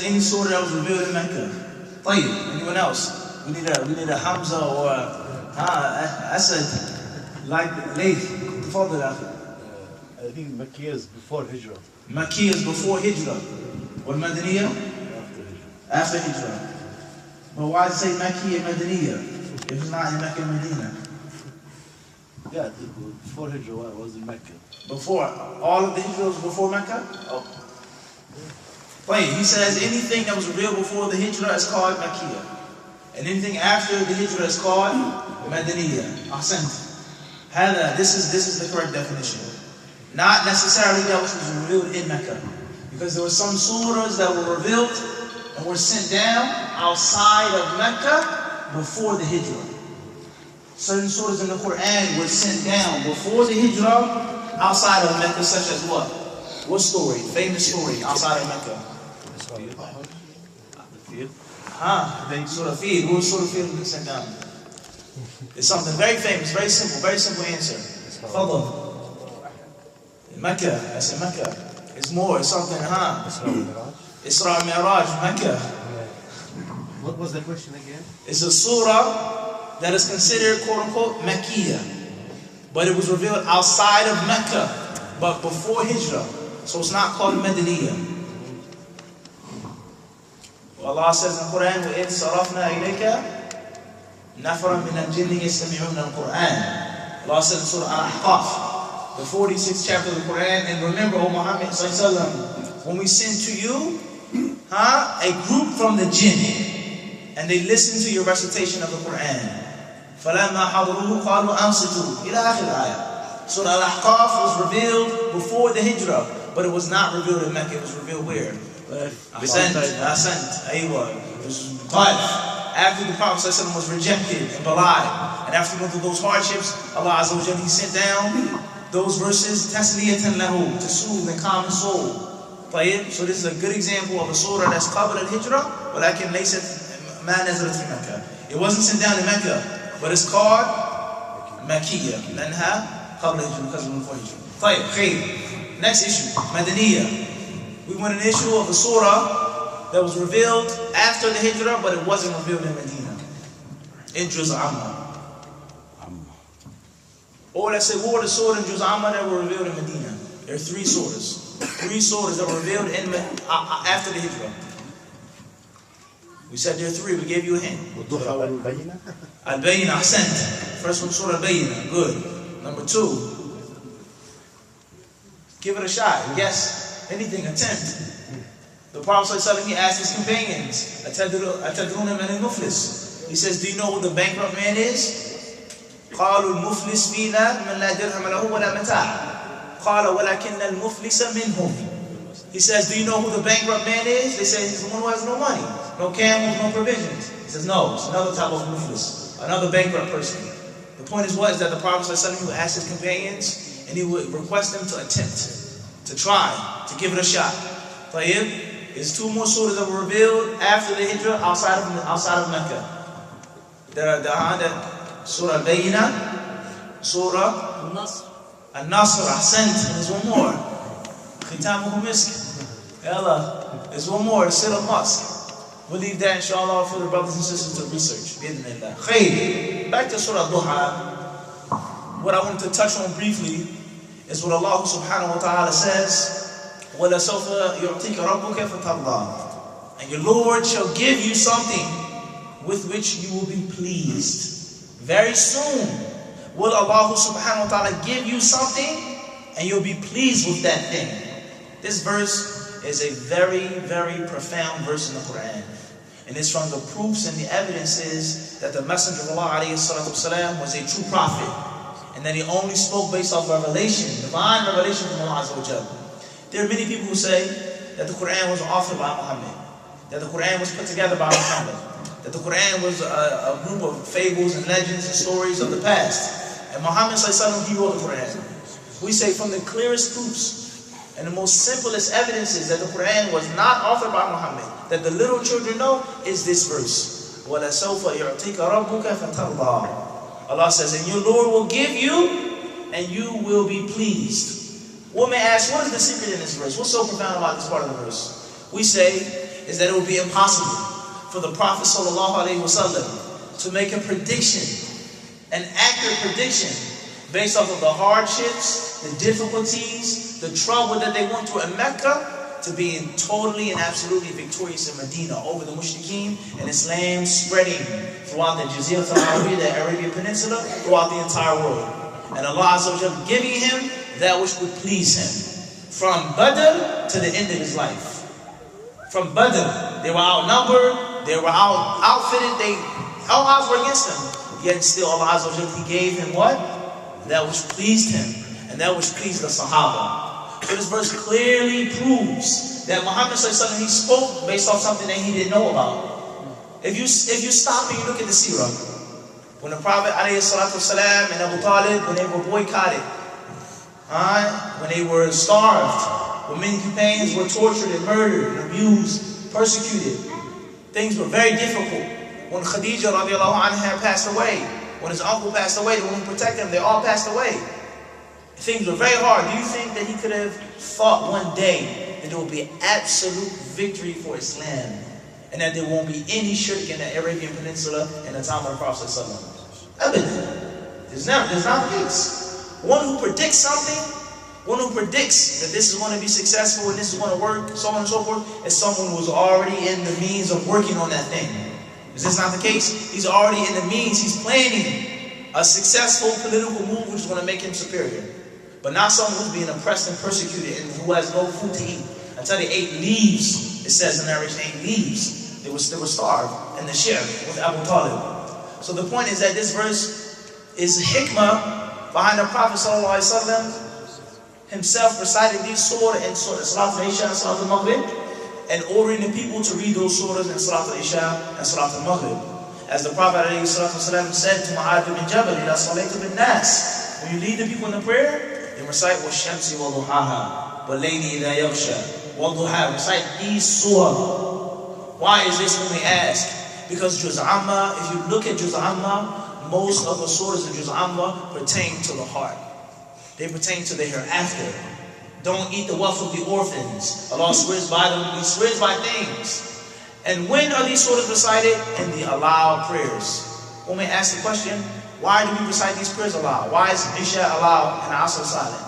any surah that was revealed in Mecca. طيب, anyone else? We need a Hamza or Asad, like Layth. تفضل أخي. I think Makkiyah is before Hijrah. Makkiyah is before Hijrah. والمدنية? After Hijrah. But why say Makkiyah Madaniyah if it's not in Mecca and Medina? Yeah, before Hijrah was in Mecca. Before, all of the Hijrah was before Mecca? Oh. Wait, he says anything that was revealed before the Hijrah is called Makkiyah. And anything after the Hijrah is called Madaniyah. Ahsant. This is the correct definition. Not necessarily that which was revealed in Mecca. Because there were some surahs that were revealed and were sent down outside of Mecca before the Hijrah. Certain surahs in the Quran were sent down before the Hijrah outside of Mecca, such as what? What story? Famous story outside of Mecca. Surah Fil. What Surah Fil been sent down? It's something very famous, very simple answer. Fadl. In Mecca, that's in Mecca. It's more, it's something, Isra al-Mi'raj, Mecca. What was the question again? It's a surah that is considered, quote-unquote, Makkiyah. But it was revealed outside of Mecca, but before Hijrah. So it's not called Madaniyah. Allah says in the Quran, وَإِذْ صَرَفْنَا إِلَيْكَ نَفْرًا مِنَ الْجِنِّ يَسْتَمِعُونَ الْقُرْآنَ. Allah says in Surah Al-Ahqaf, the 46th chapter of the Quran, and remember, O Muhammad sallallahu, when we send to you a group from the jinn, and they listen to your recitation of the Quran. فَلَمَّا حَضَرُوهُ قَالُوا أَنصِتُوا إِلَى آخِرِ الْآيَةِ. Surah Al-Ahqaf was revealed before the Hijrah, but it was not revealed in Mecca. It was revealed where? Ahsant. It was after the Prophet ﷺ was rejected and belied, and after going through those hardships, Allah Azza wa Jalla, He sent down those verses tasliyatan lahu, to soothe and calm his soul. So this is a good example of a surah that's qabla al-Hijrah, ولكن ليست ما نزلت في مكة. It wasn't sent down in Mecca, but it's called Makkiyah لأنها قبل الهجرة, because of before Hijrah. طيب, خير. Next issue, Madaniyah. We want an issue of a surah that was revealed after the Hijrah, but it wasn't revealed in Medina. In Juz Amma. Or let's say, what were the surahs in Juz Amma that were revealed in Medina? There are three surahs. Three surahs that were revealed after the Hijrah. We said there are three, we gave you a hint. Al-Bayyinah, Ahsant. First one, Surah Al-Bayyinah, good. Number two, give it a shot, guess. Anything, attempt. The Prophet ﷺ, he asked his companions, أَتَدْرُونَ مَنِ الْمُفْلِسِ? He says, do you know who the bankrupt man is? قالوا المفلس فينا من لا درهم له ولا متاع. قال ولكن المفلس منهم. He says, do you know who the bankrupt man is? They say, he's the one who has no money, no camels, no provisions. He says, no, it's another type of muflis, another bankrupt person. The point is what? Is that the Prophet ﷺ would ask his companions, and he would request them to attempt, to try, to give it a shot. There's two more surahs that were revealed after the Hijrah outside of Mecca. There are Surah Al-Bayyinah, Surah Al-Nasr, Ahsant, and there's one more. Khitamuhu Misk. Allah, there's one more, the Surah Al-Musk. We'll leave that, inshallah, for the brothers and sisters to research. Khayr. Back to Surah Al Duha. What I wanted to touch on briefly is what Allah subhanahu wa ta'ala says, وَلَسَوْفَ يُعْطِيكَ رَبُّكَ فَتَرْضَى. And your Lord shall give you something with which you will be pleased. Very soon will Allah subhanahu wa ta'ala give you something and you'll be pleased with that thing. This verse is a very, very profound verse in the Quran. And it's from the proofs and the evidences that the Messenger of Allah ﷺ was a true prophet. And that he only spoke based off revelation, divine revelation from Allah Azza wa Jalla. There are many people who say that the Quran was authored by Muhammad, that the Quran was put together by Muhammad, that the Quran was a group of fables and legends and stories of the past. And Muhammad ﷺ, he wrote the Quran. We say from the clearest proofs and the most simplest evidences that the Quran was not authored by Muhammad, that the little children know, is this verse. وَلَسَوْفَ يُعْطِيكَ رَبُّكَ فَتَرْضَى. Allah says, and your Lord will give you, and you will be pleased. One may ask, what is the secret in this verse? What's so profound about this part of the verse? We say, is that it would be impossible for the Prophet ﷺ to make a prediction, an accurate prediction, based off of the hardships, the difficulties, the trouble that they went through in Mecca, to being totally and absolutely victorious in Medina over the Mushrikeen, and Islam spreading throughout the Jazirah al-Arabiya, the Arabian Peninsula, throughout the entire world. And Allah Azza wa Jalla giving him that which would please him. From Badr to the end of his life. From Badr, they were outnumbered, they were outfitted, all odds were against them. Yet still Allah Azza wa Jalla, He gave him what? That which pleased him, and that which pleased the Sahaba. So this verse clearly proves that Muhammad ﷺ, he spoke based off something that he didn't know about. If you stop and you look at the seerah, when the Prophet ﷺ and Abu Talib, when they were boycotted, when they were starved, when many companions were tortured and murdered and abused, persecuted, things were very difficult. When Khadija radiallahu anha passed away, when his uncle passed away, the one who protected him, they all passed away. Things were very hard. Do you think that he could have thought one day that there will be absolute victory for Islam and that there won't be any shirk in the Arabian Peninsula in the time of the Prophet ﷺ? It's not the case. One who predicts something, one who predicts that this is going to be successful and this is going to work, so on and so forth, is someone who is already in the means of working on that thing. Is this not the case? He's already in the means, he's planning a successful political move which is going to make him superior. But not someone who's being oppressed and persecuted and who has no food to eat. Until they ate leaves, it says in the narration, they ate leaves. They were starved in the ship with Abu Talib. So the point is that this verse is hikmah behind the Prophet ﷺ himself reciting these surah in Salat al-Isha and Salat al-Maghrib, and ordering the people to read those surahs in Salat al-Isha and Salat al-Maghrib. As the Prophet ﷺ said to Mu'adh bin Jabal, إِذَا صَلَيْتُ بِالنَّاسِ, when you lead the people in the prayer, and recite وَالشَّمْسِ وَضُحَاهَا وَاللَّيْلِ إِذَا يَغْشَى وَالضُّحَا. Recite these surah. Why is this when we ask? Because Juz Amma, if you look at Juz Amma, most of the surahs of Juz Amma pertain to the heart. They pertain to the hereafter. Don't eat the wealth of the orphans. Allah swears by them. He swears by things. And when are these surahs recited? In the allowed prayers. When we ask the question, why do we recite these prayers aloud? Why is Isha allowed and Asr silent?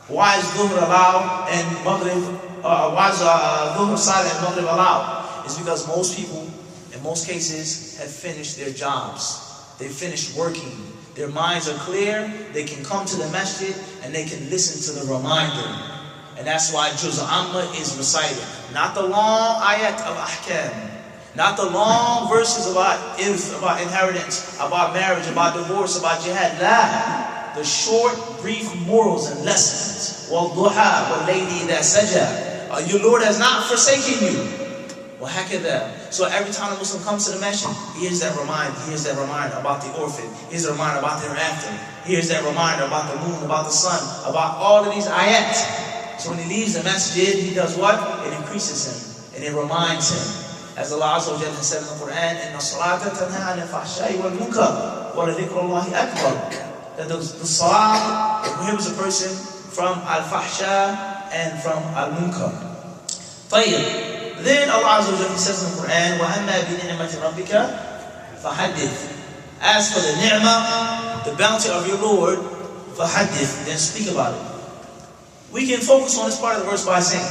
Why is Dhuhr allowed and Maghrib, why is Dhuhr silent and Maghrib allowed? It's because most people, in most cases, have finished their jobs. They've finished working. Their minds are clear. They can come to the masjid and they can listen to the reminder. And that's why Juz Amma is recited. Not the long ayat of ahkam. Not the long verses about irth, about inheritance, about marriage, about divorce, about jihad. La. The short, brief morals and lessons. Wal duha, wal layli idha saja. Your Lord has not forsaken you. Wa hakadha. So every time a Muslim comes to the masjid, he hears that reminder about the orphan. He hears that reminder about the hereafter. He hears that reminder about the moon, about the sun, about all of these ayat. So when he leaves the masjid, he does what? It increases him. And it reminds him. As Allah Azza wa Jalla has said in the Quran, إِنَّ الصَّلَاةَ تَنْهَى عَنِ الْفَحْشَاءِ وَالْمُنكَرِ وَلَذِكْرُ اللَّهِ أَكْبَرُ. That the salah prohibits a person from al-fahsha and from al-munkar. طيب. Then Allah Azza wa Jalla says in the Quran, وَأَمَّا بِنِعْمَةِ رَبِّكَ فَحَدِّثْ. As for the ni'mah, the bounty of your Lord, فَحَدِّثْ. Then speak about it. We can focus on this part of the verse by saying,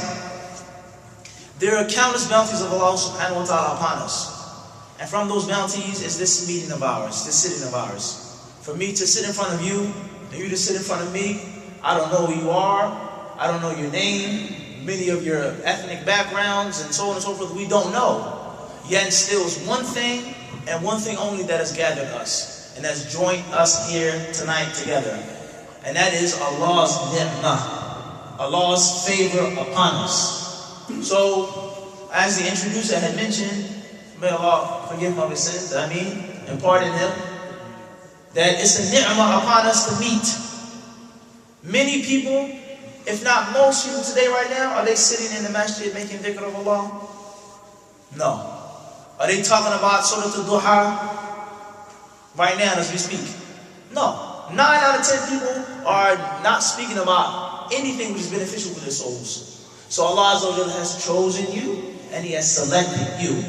there are countless bounties of Allah subhanahu wa ta'ala upon us. And from those bounties is this meeting of ours, this sitting of ours. For me to sit in front of you, and you to sit in front of me, I don't know who you are, I don't know your name, many of your ethnic backgrounds, and so on and so forth, we don't know. Yet still is one thing, and one thing only that has gathered us, and has joined us here tonight together. And that is Allah's ni'mah, Allah's favor upon us. So, as the introducer had mentioned, may Allah forgive him of his sins, and pardon him, that it's a ni'mah upon us to meet. Many people, if not most people today right now, are they sitting in the masjid making dhikr of Allah? No. Are they talking about Surah Al Duha right now as we speak? No. 9 out of 10 people are not speaking about anything which is beneficial for their souls. So Allah Azza wa Jalla has chosen you, and He has selected you.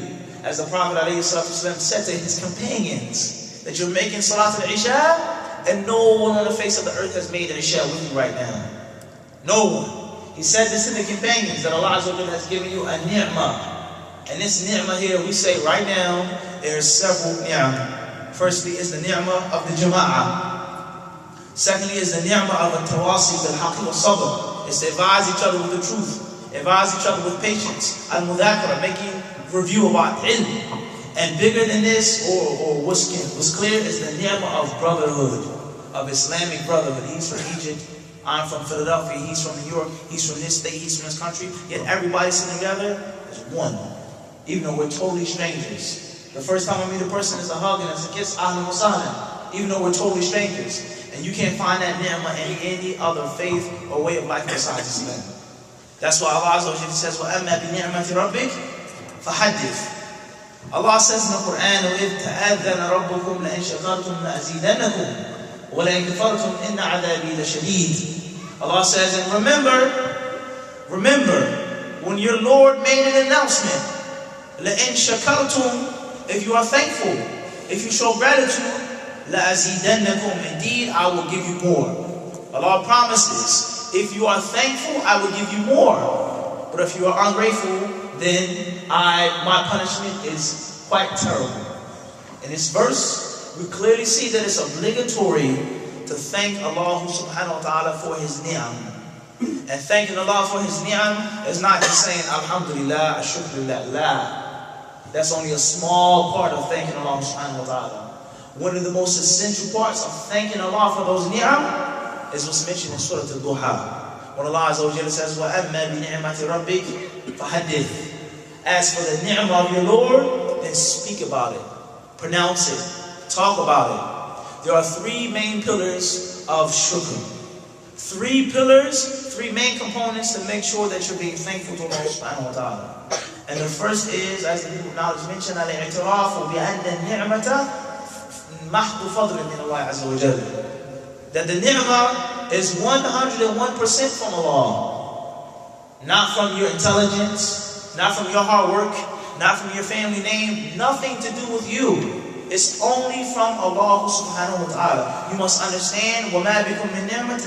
As the Prophet ﷺ said to his companions, that you're making Salat al-Isha, and no one on the face of the earth has made Isha with you right now. No one. He said this to the companions, that Allah Azza wa Jalla has given you a ni'mah. And this ni'mah here, we say right now, there's several ni'mah. Firstly is the ni'mah of the jama'ah. Secondly is the ni'mah of al-tawasi bil-haqq wa-sabr. It's to advise each other with the truth. Advise each other with patience. Al-mudhakara, making review about ilm. And bigger than this, or what's clear, is the ni'mah of brotherhood, of Islamic brotherhood. He's from Egypt, I'm from Philadelphia, he's from New York, he's from this state, he's from this country. Yet everybody sitting together is one, even though we're totally strangers. The first time I meet a person is a hug and it's a kiss, ahlan wa sahlan, even though we're totally strangers. And you can't find that ni'mah in any other faith or way of life besides Islam. That's why Allah Azza wa Jalla says, وَأَمَّا بِنِعْمَةِ رَبِّكَ فَحَدِّثْ. Allah says in the Quran, وَإِذْ تَأَذَّنَ رَبُّكُمْ لَإِنْ شَكَرْتُمْ لَأَزِيدَنَّكُمْ وَلَإِنْ كَفَرْتُمْ إِنَّ عَذَابِي لَشَدِيدٌ. Allah says, and remember, when your Lord made an announcement, لَإِنْ شَكَرْتُمْ, if you are thankful, if you show gratitude, لَأَزِيدَنَّكُمْ, indeed I will give you more. Allah promises, if you are thankful, I will give you more. But if you are ungrateful, then my punishment is quite terrible. In this verse, we clearly see that it's obligatory to thank Allah subhanahu wa ta'ala for His ni'am. And thanking Allah for His ni'am is not just saying alhamdulillah, ashukrillah, la. That's only a small part of thanking Allah subhanahu wa ta'ala. One of the most essential parts of thanking Allah for those ni'am is what's mentioned in Surah Al Duha. When Allah Azza wa Jalla says, وَأَمَّا بِنِعْمَةِ رَبِّكَ فَحَدِّثْ. As for the ni'mah of your Lord, then speak about it. Pronounce it. Talk about it. There are three main pillars of shukr. Three pillars, three main components to make sure that you're being thankful to Allah subhanahu wa ta'ala. And the first is, as the people of knowledge mentioned, al-i'tirafu bi'anna ni'mata mahdu fadlin min Allah azza wa jalla. That the ni'mah is 101% from Allah. Not from your intelligence, not from your hard work, not from your family name, nothing to do with you. It's only from Allah subhanahu wa ta'ala. You must understand, وَمَا بِكُم مِّن نِعْمَةٍ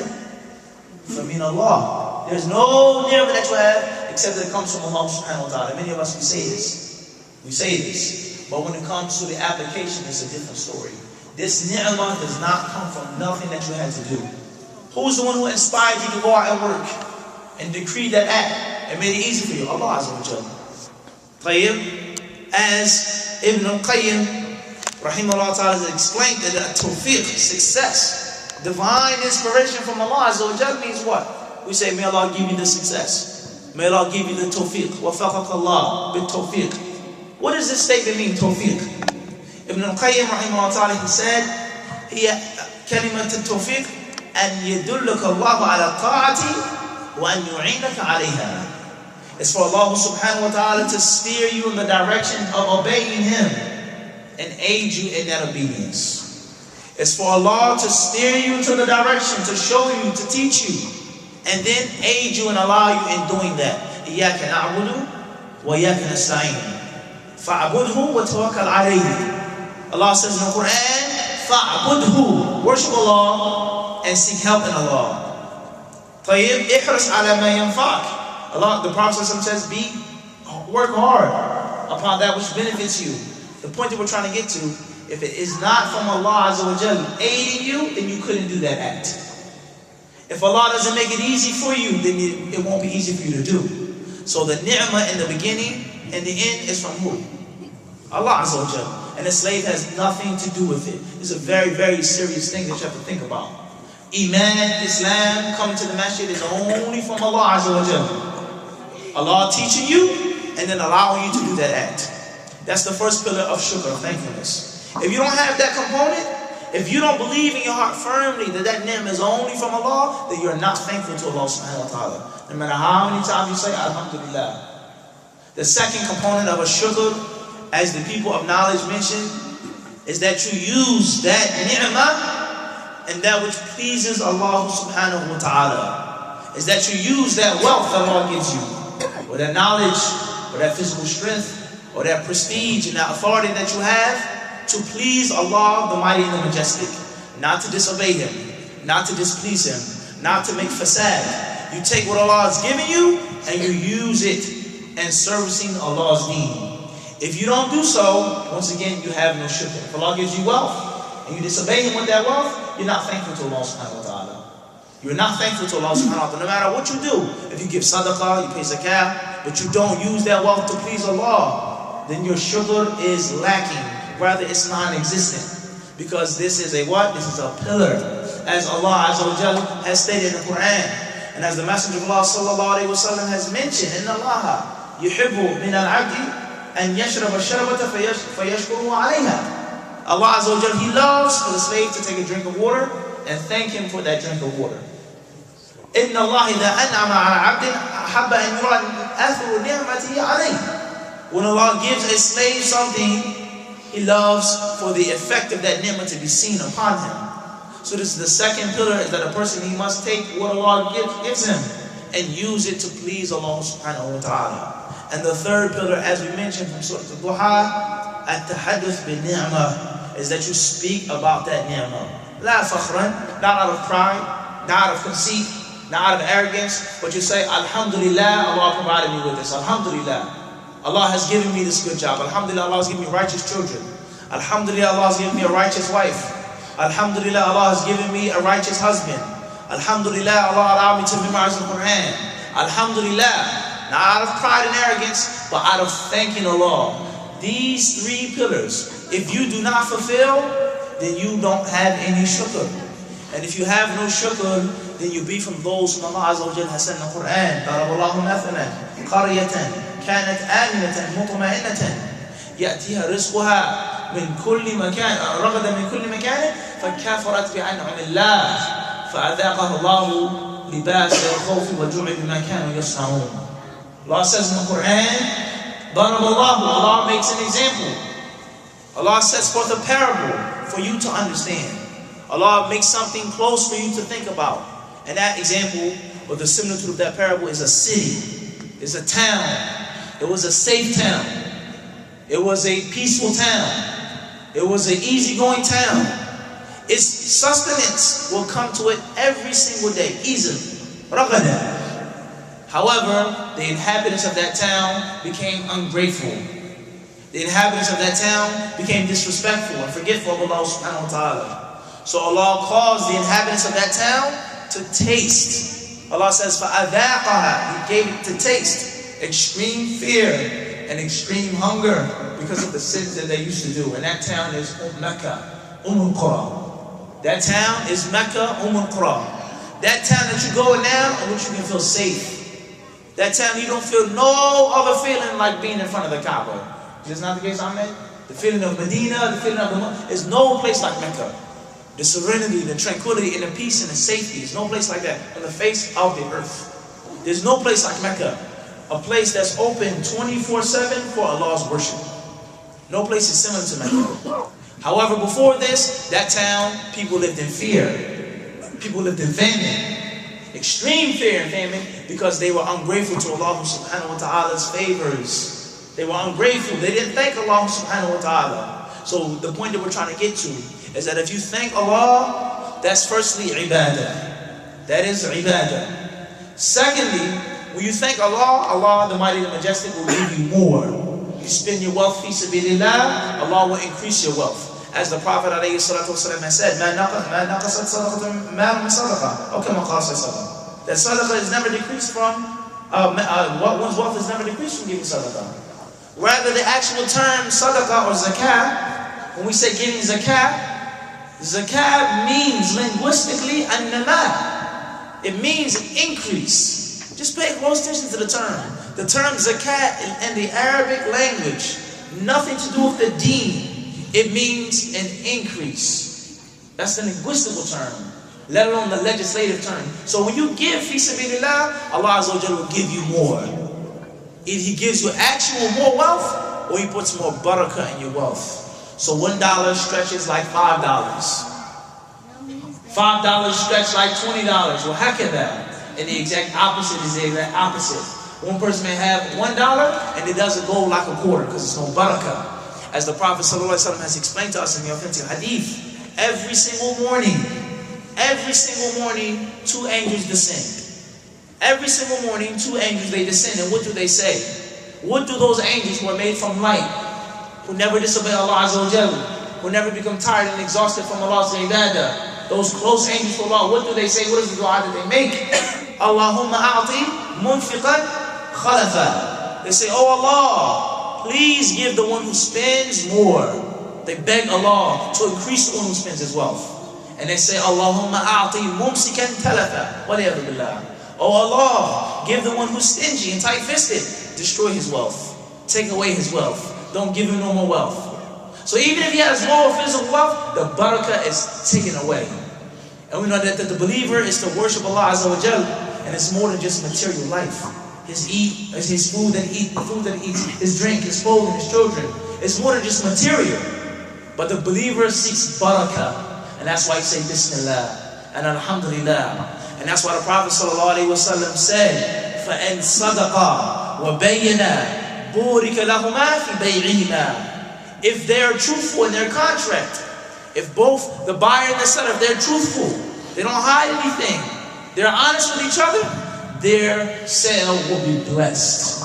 فَمِنَ اللَّهِ. There's no ni'mah that you have except that it comes from Allah subhanahu wa ta'ala. Many of us, we say this. But when it comes to the application, it's a different story. This ni'mah does not come from nothing that you had to do. Who's the one who inspired you to go out and work and decree that act and made it easy for you? Allah Azza wa Jalla. As Ibn al-Qayyim rahimahullah ta'ala has explained that tawfiq, success, divine inspiration from Allah Azza wa Jalla means what? We say, may Allah give you the success. May Allah give you the tawfiq. وَفَقَكَ اللَّهُ بِالتَّوْفِيقِ. What does this statement mean, tawfiq? Ibn al-Qayyim rahimahullah ta'ala, he said, هي كلمة التوفيق أن يدلك الله على الطاعة وأن يعينك عليها. It's for Allah subhanahu wa ta'ala to steer you in the direction of obeying Him and aid you in that obedience. It's for Allah to steer you to the direction, to show you, to teach you, and then aid you and allow you in doing that. إِيَّاكَ نَعْبُدُ وَإِيَّاكَ نَسْتَعِينُ فَاعْبُدْهُ وَتَوَكَّلْ عَلَيْهِ. Allah says in the Quran, فَاعْبُدْهُ, worship Allah and seek help in Allah. طيب, احرص على ما ينفعك. Allah, the Prophet says, work hard upon that which benefits you. The point that we're trying to get to, if it is not from Allah Azza wa Jalla aiding you, then you couldn't do that act. If Allah doesn't make it easy for you, then it won't be easy for you to do. So the ni'mah in the beginning and the end is from who? Allah Azza wa Jalla. And the slave has nothing to do with it. It's a very, very serious thing that you have to think about. Iman, Islam, coming to the masjid is only from Allah Azza wa Jalla. Allah teaching you and then allowing you to do that act. That's the first pillar of shukr, of thankfulness. If you don't have that component, if you don't believe in your heart firmly that that ni'mah is only from Allah, then you're not thankful to Allah subhanahu wa ta'ala. No matter how many times you say alhamdulillah. The second component of a shukr, as the people of knowledge mentioned, is that you use that ni'mah and that which pleases Allah subhanahu wa ta'ala. Is that you use that wealth that Allah gives you, or that knowledge, or that physical strength, or that prestige and that authority that you have to please Allah, the Mighty and the Majestic. Not to disobey Him, not to displease Him, not to make fasad. You take what Allah has given you and you use it in servicing Allah's deen. If you don't do so, once again, you have no shukr. If Allah gives you wealth and you disobey Him with that wealth, you're not thankful to Allah subhanahu wa ta'ala. You're not thankful to Allah subhanahu wa ta'ala. No matter what you do, if you give sadaqah, you pay zakah, but you don't use that wealth to please Allah, then your shukr is lacking. Rather, it's non-existent. Because this is a what? This is a pillar. As Allah Azza wa Jalla has stated in the Quran. And as the Messenger of Allah sallallahu alayhi wa sallam has mentioned, إِنَّ اللَّهَ يُحِبُّ مِنَ الْعَبْدِ أَنْ يَشْرَبَ الشَّرْبَةَ فَيَشْكُرُهُ عَلَيْهَا. Allah Azza wa Jalla, He loves for the slave to take a drink of water and thank Him for that drink of water. إِنَّ اللَّهَ إِذَا أَنْعَمَ عَلَى عَبْدٍ أَحَبَّ أَنْ يُرَى أَثَرُ نِعْمَتِهِ عَلَيْهِ. When Allah gives a slave something, He loves for the effect of that ni'mah to be seen upon him. So this is the second pillar, is that a person, he must take what Allah gives him and use it to please Allah subhanahu wa ta'ala. And the third pillar, as we mentioned from Surah Al Duha, at-tahadduth bin-ni'mah, is that you speak about that ni'mah. La fakhran, not out of pride, not out of conceit, not out of arrogance, but you say, Alhamdulillah, Allah provided me with this. Alhamdulillah. Allah has given me this good job. Alhamdulillah, Allah has given me righteous children. Alhamdulillah, Allah has given me a righteous wife. Alhamdulillah, Allah has given me a righteous husband. Alhamdulillah, Allah allowed me to memorize the Quran. Alhamdulillah, not out of pride and arrogance, but out of thanking Allah. These three pillars, if you do not fulfill, then you don't have any shukr. And if you have no shukr, then you be from those whom Allah Azza wa Jalla has said in the Quran. ضرب الله مثلا قرية كانت آمنة مطمئنة يأتيها رزقها من كل مكان رغدا من كل مكان فكفرت بأنعم الله فأذاقها الله لباس الخوف والجوع بما كانوا يصنعون. Allah says in the Quran, ضرب الله, Allah makes an example. Allah sets forth a parable for you to understand. Allah makes something close for you to think about. And that example, or the similitude of that parable, is a city, is a town. It was a safe town. It was a peaceful town. It was an easygoing town. Its sustenance will come to it every single day, easily. However, the inhabitants of that town became ungrateful. The inhabitants of that town became disrespectful and forgetful of Allah subhanahu wa ta'ala. So Allah caused the inhabitants of that town to taste. Allah says, فَأَذَاقَهَا, He gave it to taste extreme fear and extreme hunger because of the sins that they used to do. And that town is Mecca, Qura. That town is Mecca, Qura. That town that you go in now, in which you can feel safe. That town you don't feel no other feeling like being in front of the Kaaba. Is this not the case, Ahmed? The feeling of Medina, the feeling of there's no place like Mecca. The serenity, the tranquility, and the peace and the safety. There's no place like that on the face of the earth. There's no place like Mecca. A place that's open 24/7 for Allah's worship. No place is similar to Mecca. However, before this, that town, people lived in fear. People lived in famine. Extreme fear and famine because they were ungrateful to Allah subhanahu wa ta'ala's favors. They were ungrateful. They didn't thank Allah subhanahu wa ta'ala. So the point that we're trying to get to is that if you thank Allah, that's firstly ibadah. That is ibadah. Secondly, when you thank Allah, Allah the Mighty and the Majestic will give you more. You spend your wealth fi sabilillah, Allah will increase your wealth. As the Prophet ﷺ has said, مَا نَقَصَتْ صَدَقَةٌ مَا مِنْ صَدَقَةٍ أو كما قال صلى الله عليه وسلم. That sadaqah is never decreased from, one's wealth is never decreased from giving sadaqah. Rather, the actual term sadaqah or zakah, when we say giving zakah, zakah means linguistically an-nama. It means an increase. Just pay close attention to the term. The term zakat in the Arabic language, nothing to do with the deen. It means an increase. That's the linguistical term, let alone the legislative term. So when you give fi sabilillah, Allah Azza wa Jalla will give you more. Either He gives you actual more wealth, or He puts more barakah in your wealth. So $1 stretches like $5. $5 stretch like $20. Well, hakadha. And the exact opposite is the exact opposite. One person may have $1 and it doesn't go like a quarter because it's no barakah. As the Prophet ﷺ has explained to us in the authentic hadith, every single morning, 2 angels descend. Every single morning, 2 angels, they descend. And what do they say? What do those angels who are made from light, who never disobey Allah Azza wa Jalla, who never become tired and exhausted from Allah's ibadah, those close angels to Allah, what do they say? What is the dua that they make? Allahumma a'ti munfiqan khalafa. They say, oh Allah, please give the one who spends more. They beg Allah to increase the one who spends his wealth. And they say, Allahumma a'ti mumsikan talafa. Waliyadu billah. Oh Allah, give the one who's stingy and tight-fisted, destroy his wealth. Take away his wealth. Don't give him no more wealth. So even if he has more physical wealth, the barakah is taken away. And we know that the believer is to worship Allah Azza wa Jal, and it's more than just material life. His food that he eats, his drink, his clothing, his children. It's more than just material. But the believer seeks barakah, and that's why he say Bismillah and Alhamdulillah. And that's why the Prophet ﷺ said, فَإِنْ صَدَقَا وَبَيَّنَا بُورِكَ لَهُمَا فِي بَيْعِهِمَا. If they're truthful in their contract, if both the buyer and the seller, if they're truthful, they don't hide anything, they're honest with each other, their sale will be blessed.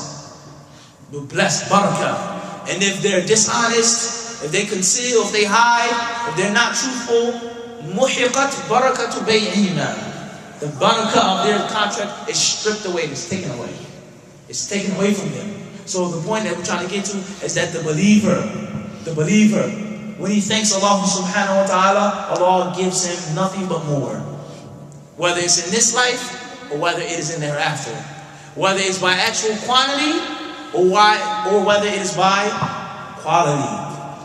Be blessed, barakah. And if they're dishonest, if they conceal, if they hide, if they're not truthful, muhiqat barakatu bay'ihima. The barakah of their contract is stripped away, it's taken away. It's taken away from them. So the point that we're trying to get to is that the believer, when he thanks Allah subhanahu wa ta'ala, Allah gives him nothing but more. Whether it's in this life, or whether it is in thereafter. Whether it's by actual quantity, or whether it is by quality.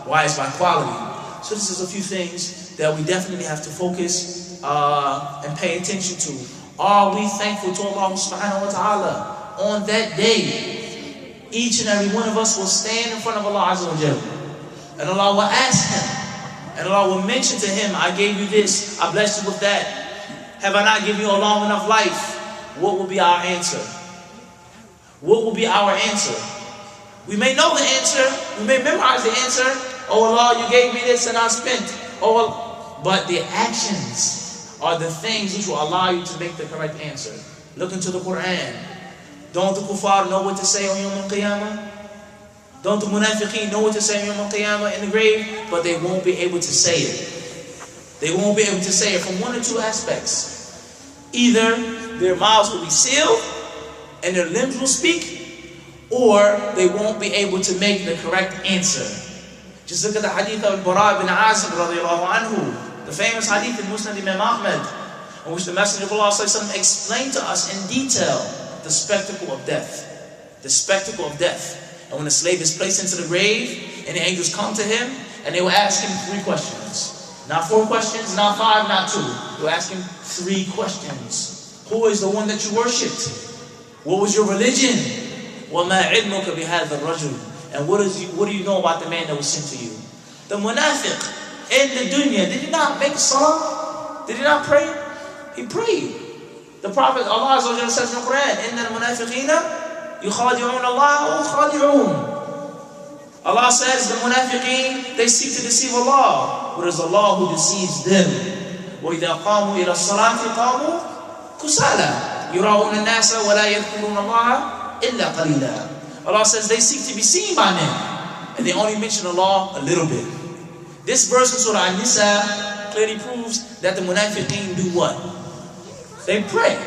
Why it's by quality. So this is a few things that we definitely have to focus and pay attention to. Are we thankful to Allah subhanahu wa ta'ala? On that day, each and every one of us will stand in front of Allah Azza wa Jalla. And Allah will ask him. And Allah will mention to him, I gave you this, I blessed you with that. Have I not given you a long enough life? What will be our answer? What will be our answer? We may know the answer. We may memorize the answer. Oh Allah, you gave me this and I spent. But the actions are the things which will allow you to make the correct answer. Look into the Quran. Don't the kuffar know what to say on Yawm al-Qiyamah? Don't the munafiqeen know what to say on Yawm al-Qiyamah in the grave? But they won't be able to say it. They won't be able to say it from one or two aspects. Either their mouths will be sealed and their limbs will speak, or they won't be able to make the correct answer. Just look at the hadith of Bara ibn Azib radiallahu anhu. The famous hadith in Musnad Imam Ahmad, in which the Messenger of Allah explained to us in detail the spectacle of death. The spectacle of death. And when the slave is placed into the grave, and the angels come to him, and they will ask him 3 questions. Not 4 questions, not 5, not 2. They will ask him 3 questions. Who is the one that you worshipped? What was your religion? وَمَا عِلْمُكَ بِهَذَا الرَّجُلِ. And what do you know about the man that was sent to you? The munafiq in the dunya, did he not make salah? Did he not pray? He prayed. The Prophet, Allah Azza wa Jalla says in the Quran, إِنَّ الْمُنَافِقِينَ يُخَادِعُونَ اللَّهَ وَيُخَادِعُونَ. Allah says the munafiqeen, they seek to deceive Allah, but it is Allah who deceives them. وَإِذَا قَامُوا إِلَى الصَّلَاةِ قَامُوا كُسَالَى يُرَاءُونَ النَّاسَ وَلَا يَذْكُرُونَ اللَّهَ إِلَّا قَلِيلًا. Allah says they seek to be seen by men, and they only mention Allah a little bit. This verse in Surah An-Nisa clearly proves that the munafiqeen do what? They pray,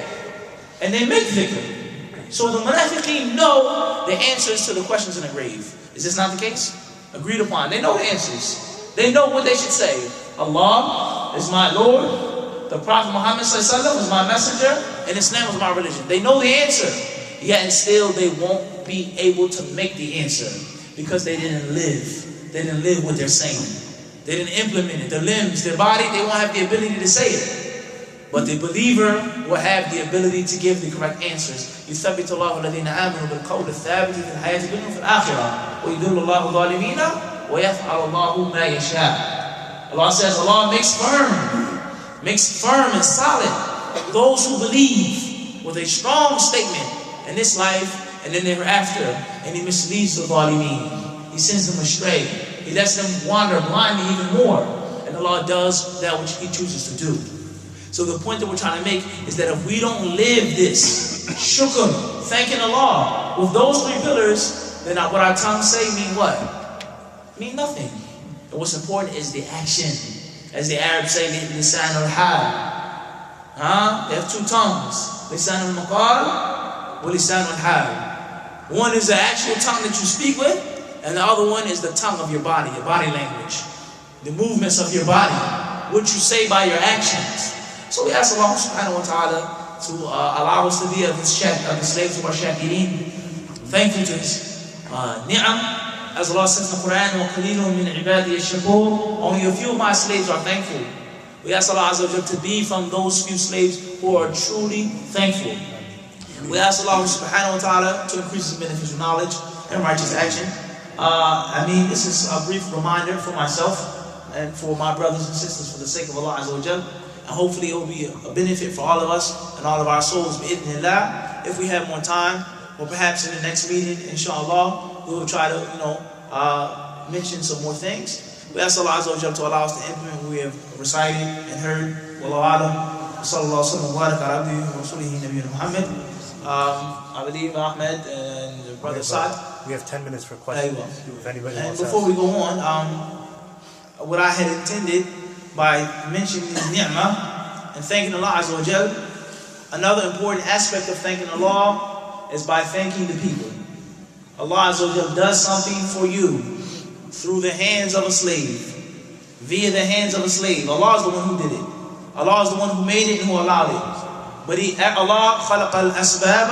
and they make dhikr. So the munafiqeen know the answers to the questions in the grave. Is this not the case? Agreed upon. They know the answers. They know what they should say. Allah is my Lord. The Prophet Muhammad ﷺ is my messenger. And Islam is my religion. They know the answer. Yet and still they won't be able to make the answer. Because they didn't live. They didn't live what they're saying. They didn't implement it. Their limbs, their body, they won't have the ability to say it. But the believer will have the ability to give the correct answers. يثبت الله الذين آمنوا بالقول الثابت في الحياة الدنيا وفي الآخرة ويضل الله الظالمين ويفعل الله ما يشاء. Allah says Allah makes firm and solid those who believe with a strong statement in this life and then thereafter, and He misleads the zalimeen. He sends them astray. He lets them wander blindly even more. And Allah does that which He chooses to do. So the point that we're trying to make is that if we don't live this shukr, thanking Allah, with those three pillars, then what our tongues say mean what? Mean nothing. And what's important is the action. As the Arabs say, lisan al-hal. They have two tongues. Lisan al-maqal wa lisan al-hal. One is the actual tongue that you speak with, and the other one is the tongue of your body language. The movements of your body. What you say by your actions. So we ask Allah subhanahu wa ta'ala to allow us to be of the slaves of our shakirin, thankful to His ni'am. As Allah says in the Quran, وَقَلِيلٌ مِّنْ عِبَادِيَ الشَّكُورِ, only a few of my slaves are thankful. We ask Allah Azza wa Jalla to be from those few slaves who are truly thankful. We ask Allah subhanahu wa ta'ala to increase His beneficial knowledge and righteous action. This is a brief reminder for myself and for my brothers and sisters for the sake of Allah Azza wa Jalla. And hopefully it will be a benefit for all of us and all of our souls, bi'idhnillah. If we have more time, or perhaps in the next meeting, inshallah, we will try to, mention some more things. We ask Allah Azza wa Jalla to allow us to implement what we have recited and heard. Wallahu alam. Sallallahu alaihi wa sallam wa rasulihi nabiyyina Muhammad. I believe Ahmed and Brother Saad. We have 10 minutes for questions. If anybody wants to ask. Before we go on, what I had intended by mentioning His ni'mah and thanking Allah Azza wa Jal, another important aspect of thanking Allah is by thanking the people. Allah Azza wa Jal does something for you through the hands of a slave, via the hands of a slave. Allah is the one who did it. Allah is the one who made it and who allowed it. But Allah خلق الأسباب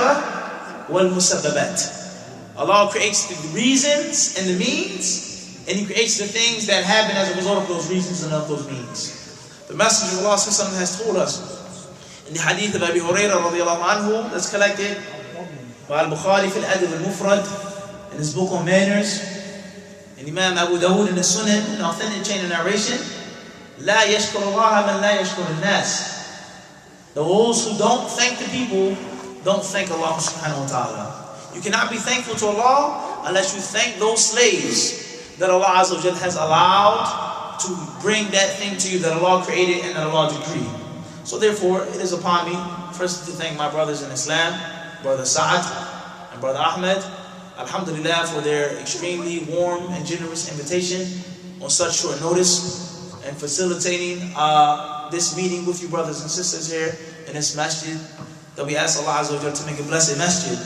والمسببات. Allah creates the reasons and the means, and He creates the things that happen as a result of those reasons and of those means. The Messenger of Allah has told us in the hadith of Abi Hurairah radiallahu anhu, that's collected by Al-Bukhari fil Adab al-Mufrad in his book on manners, and Imam Abu Dawud in the Sunan, an authentic chain of narration. La yashkur Allah man la yashkur al-nas. Those who don't thank the people don't thank Allah subhanahu wa ta'ala. You cannot be thankful to Allah unless you thank those slaves that Allah Azza wa Jalla has allowed to bring that thing to you that Allah created and that Allah decreed. So therefore, it is upon me first to thank my brothers in Islam, Brother Saad and Brother Ahmed, alhamdulillah, for their extremely warm and generous invitation on such short notice and facilitating this meeting with you brothers and sisters here in this masjid that we ask Allah Azza wa Jalla to make a blessed masjid.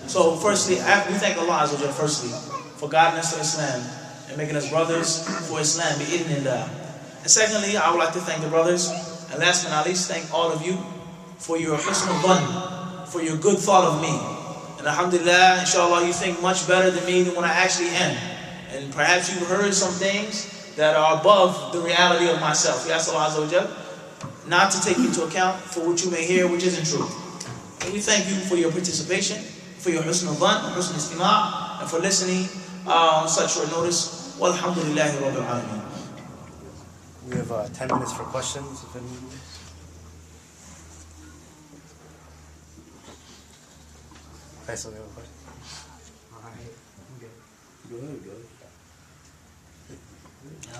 So firstly, we thank Allah Azza wa Jalla firstly for guiding us to Islam and making us brothers for Islam, bi'idhnillah. And secondly, I would like to thank the brothers, and last but not least, thank all of you for your husnul dhann, for your good thought of me. And alhamdulillah, inshallah, you think much better than me than when I actually am. And perhaps you've heard some things that are above the reality of myself. We ask Allah Azza wa Jalla not to take into account for what you may hear which isn't true. And we thank you for your participation, for your husnul dhann, husnul istima', and for listening on such short notice. Walhamdulillahi Rabbil Alameen. We have 10 minutes for questions. If anyone... Okay, so we have a question. Go ahead.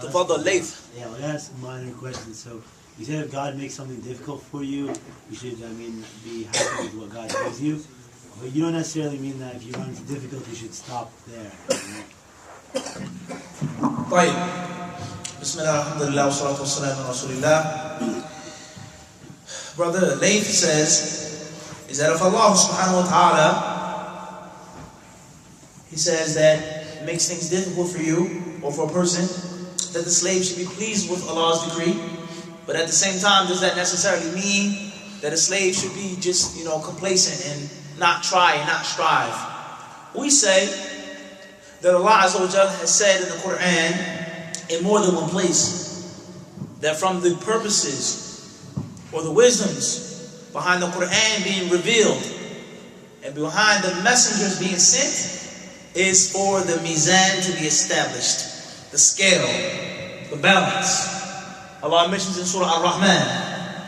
Tafadhal, Layth. Yeah, well, that's a minor question. So, you said if God makes something difficult for you, you should, be happy with what God gives you. But you don't necessarily mean that if you run into difficulty, you should stop there. طيب بسم الله الحمد لله والصلاة والسلام على رسول الله. Brother Layth says is that if Allah subhanahu wa ta'ala, He says that makes things difficult for you or for a person, that the slave should be pleased with Allah's decree, but at the same time, does that necessarily mean that a slave should be just complacent and not try and not strive? We say that Allah Azza wa Jalla has said in the Quran in more than one place that from the purposes or the wisdoms behind the Quran being revealed and behind the messengers being sent is for the mizan to be established, the scale, the balance. Allah mentions in Surah Al-Rahman,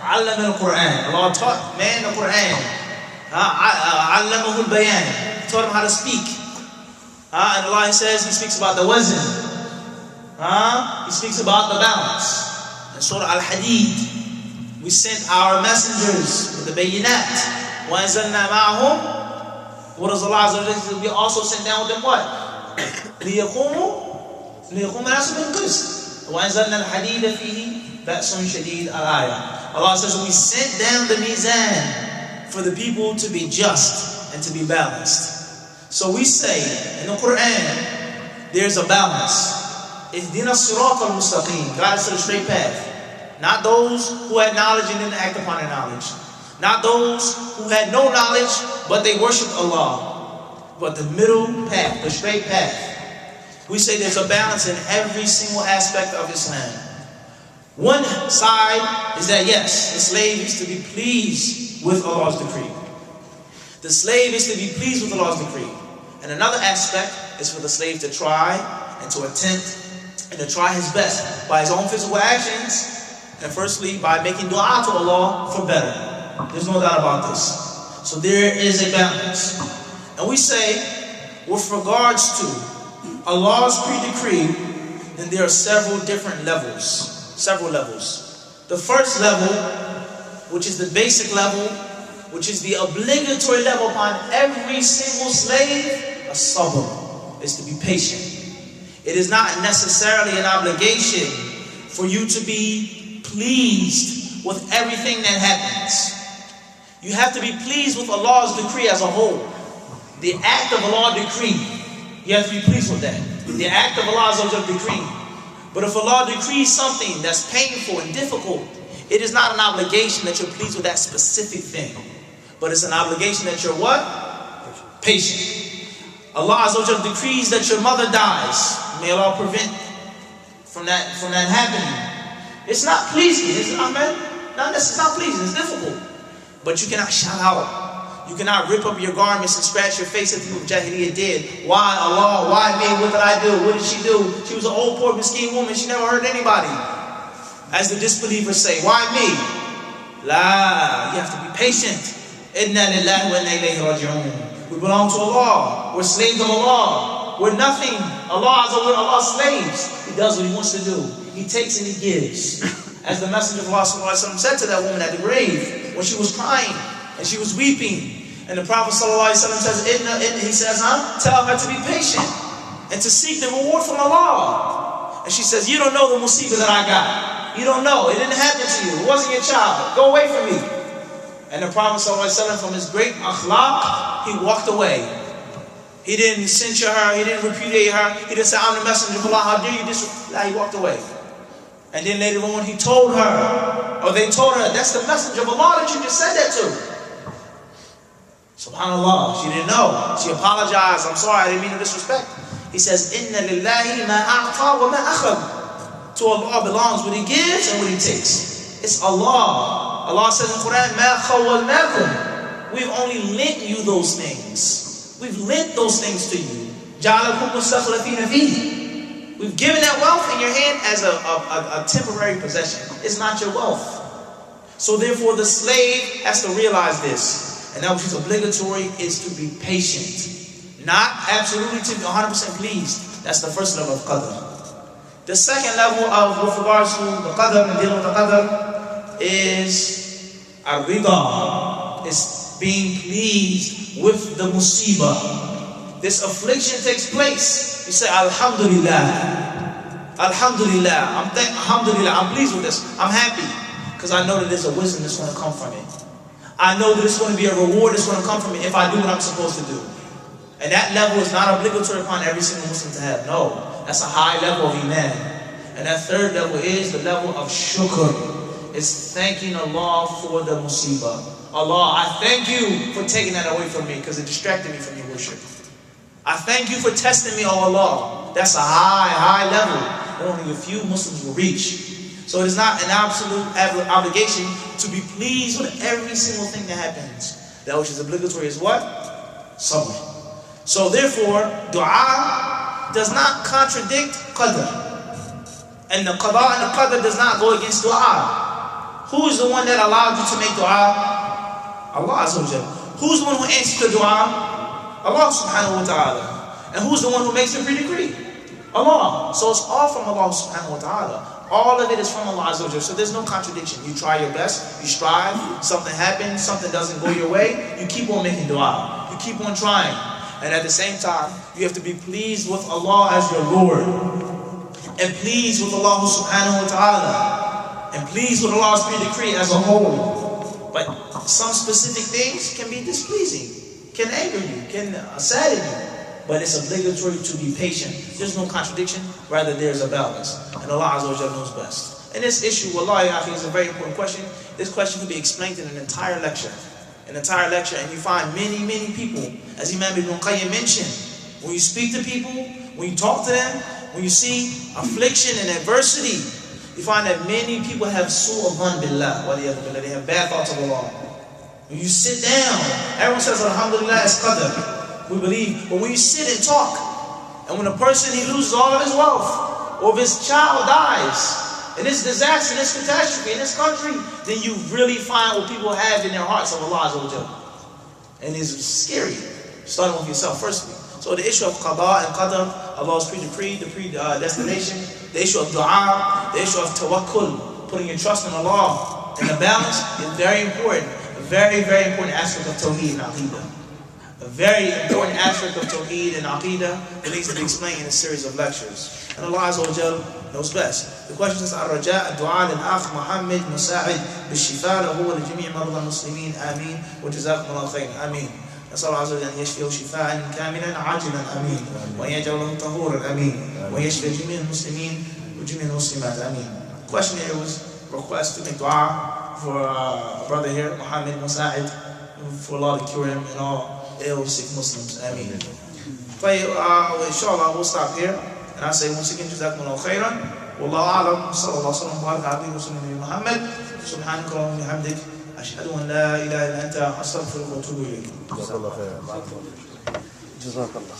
Allama al-Quran. Allah taught man the Quran. Allamahu al-bayan. He taught him how to speak. And Allah says He speaks about the wazn. He speaks about the balance. In Surah Al Hadid, we sent our messengers with the bayinat. وَأَنزَلْنَا مَعَهُمْ. What does Allah Azza wa Jalla say? We also sent down with them what? لِيَقُومُوا النَّاسُ بِالْقِسْطِ وَأَنزَلْنَا الْحَدِيدَ فِيهِ بَأْسٌ شَدِيدٌ al-ayah. Allah says we sent down the mizan for the people to be just and to be balanced. So we say in the Quran, there's a balance. Ihdina as-sirata al-mustaqim. Guide us to the straight path. Not those who had knowledge and didn't act upon their knowledge. Not those who had no knowledge but they worshiped Allah. But the middle path, the straight path. We say there's a balance in every single aspect of Islam. One side is that yes, the slave is to be pleased with Allah's decree. The slave is to be pleased with Allah's decree. And another aspect is for the slave to try and to attempt and to try his best by his own physical actions, and firstly by making dua to Allah for better. There's no doubt about this. So there is a balance. And we say, with regards to Allah's pre-decree, then there are several different levels. Several levels. The first level, which is the basic level, which is the obligatory level upon every single slave, as-sabr, is to be patient. It is not necessarily an obligation for you to be pleased with everything that happens. You have to be pleased with Allah's decree as a whole. The act of Allah's decree, you have to be pleased with that. The act of Allah's decree. But if Allah decrees something that's painful and difficult, it is not an obligation that you're pleased with that specific thing. But it's an obligation that you're what? Patient. Allah decrees that your mother dies. May Allah prevent from that happening. It's not pleasing. It's not pleasing. It's difficult. But you cannot shout out. You cannot rip up your garments and scratch your face at what Jahiliyyah did. Why Allah? Why me? What did I do? What did she do? She was an old, poor, miskin woman. She never hurt anybody. As the disbelievers say, why me? La, you have to be patient. Inna lillahi wa inna ilayhi raji'un. We belong to Allah. We're slaves of Allah. We're nothing. We're Allah's slaves. He does what He wants to do. He takes and He gives. As the Messenger of Allah said to that woman at the grave, when she was crying and she was weeping, and the Prophet says, he says, tell her to be patient and to seek the reward from Allah. And she says, you don't know the musibah that I got. You don't know. It didn't happen to you. It wasn't your child. Go away from me. And the Prophet ﷺ, from his great akhlaq, he walked away. He didn't censure her. He didn't repudiate her. He didn't say, I'm the messenger of Allah. How dare you he walked away. And then later on, he told her, or they told her, that's the messenger of Allah that you just said that to. SubhanAllah. She didn't know. She apologized. I'm sorry. I didn't mean to disrespect. He says, Inna lillahi ma a'ta wa ma akhad. To Allah belongs what He gives and what He takes. It's Allah. Allah says in the Quran, ma khawwalnakum. We've only lent you those things. We've lent those things to you. Ja'alakum mustakhlafina fihi. We've given that wealth in your hand as a temporary possession. It's not your wealth. So therefore the slave has to realize this. And that which is obligatory is to be patient. Not absolutely to be 100% pleased. That's the first level of qadr. The second level of with regards to the qadr and dealing with the qadr is ar-rida. It's being pleased with the musibah. This affliction takes place. You say, Alhamdulillah. Alhamdulillah. Alhamdulillah. I'm pleased with this. I'm happy. Because I know that there's a wisdom that's going to come from it. I know that it's going to be a reward that's going to come from it if I do what I'm supposed to do. And that level is not obligatory upon every single Muslim to have. No. That's a high level of iman. And that third level is the level of shukr. It's thanking Allah for the musibah. Allah, I thank you for taking that away from me because it distracted me from your worship. I thank you for testing me, oh Allah. That's a high level that only a few Muslims will reach. So it is not an absolute obligation to be pleased with every single thing that happens. That which is obligatory is what? Sabr. So therefore, dua does not contradict qadr. And the qada and the qadr does not go against dua. Who is the one that allowed you to make dua? Allah Azza wa Jalla. Who's the one who answers the dua? Allah subhanahu wa ta'ala. And who's the one who makes the free decree? Allah. So it's all from Allah subhanahu wa ta'ala. All of it is from Allah Azza wa Jalla. So there's no contradiction. You try your best, you strive, something happens, something doesn't go your way, you keep on making dua. You keep on trying. And at the same time, you have to be pleased with Allah as your Lord. And pleased with Allah subhanahu wa ta'ala. And pleased with Allah's free decree as a whole. But some specific things can be displeasing, can anger you, can sadden you. But it's obligatory to be patient. There's no contradiction, rather there's a balance. And Allah Azza wa Jalla knows best. And this issue, wallahi, I think is a very important question. This question can be explained in an entire lecture. And you find many, many people, as Imam Ibn Qayyim mentioned, when you speak to people, when you talk to them, when you see affliction and adversity, you find that many people have su'u dhann billah, they have bad thoughts of Allah. When you sit down, everyone says, alhamdulillah, it's qadr. We believe, but when you sit and talk, and when a person, he loses all of his wealth, or if his child dies, in this disaster, in this catastrophe, in this country, then you really find what people have in their hearts of Allah Azza wa Jalla. And it's scary, starting with yourself, firstly. So the issue of qada and qadar, Allah's pre-decree, the predestination, the issue of dua, the issue of tawakkul, putting your trust in Allah, and the balance is very important. A very, very important aspect of tawheed and aqidah. A very important aspect of Tawheed and Aqidah that needs to be explained in a series of lectures. And Allah Azza wa Jal knows best. The question is, Ar-Raja' Dua lil-Akh Muhammad Musa'id Bishifaa lahu wa li jami' marda al-Muslimin. Ameen. Wa jazakum Allah khayran. Ameen. نسأل الله عز وجل أن يشفيه شفاء كاملا عاجلا آمين وأن يجعل له طهورا آمين وأن يشفي جميع المسلمين وجميع المسلمات آمين. The question here was request to make dua for a brother here, Muhammad Musa'id, for Allah to cure him and all ill, sick Muslims. Ameen. Inshallah, we'll stop here. And I say once again, Jazakumullahu khairan. Wallahu a'lam. Sallallahu alaihi wa sallam. Wa Muhammad. Subhanaka wa bihamdik. Ashhadu an la ilaha illa anta. Astaghfiruka wa atubu ilayk. Jazakallah khairan. Jazakallah.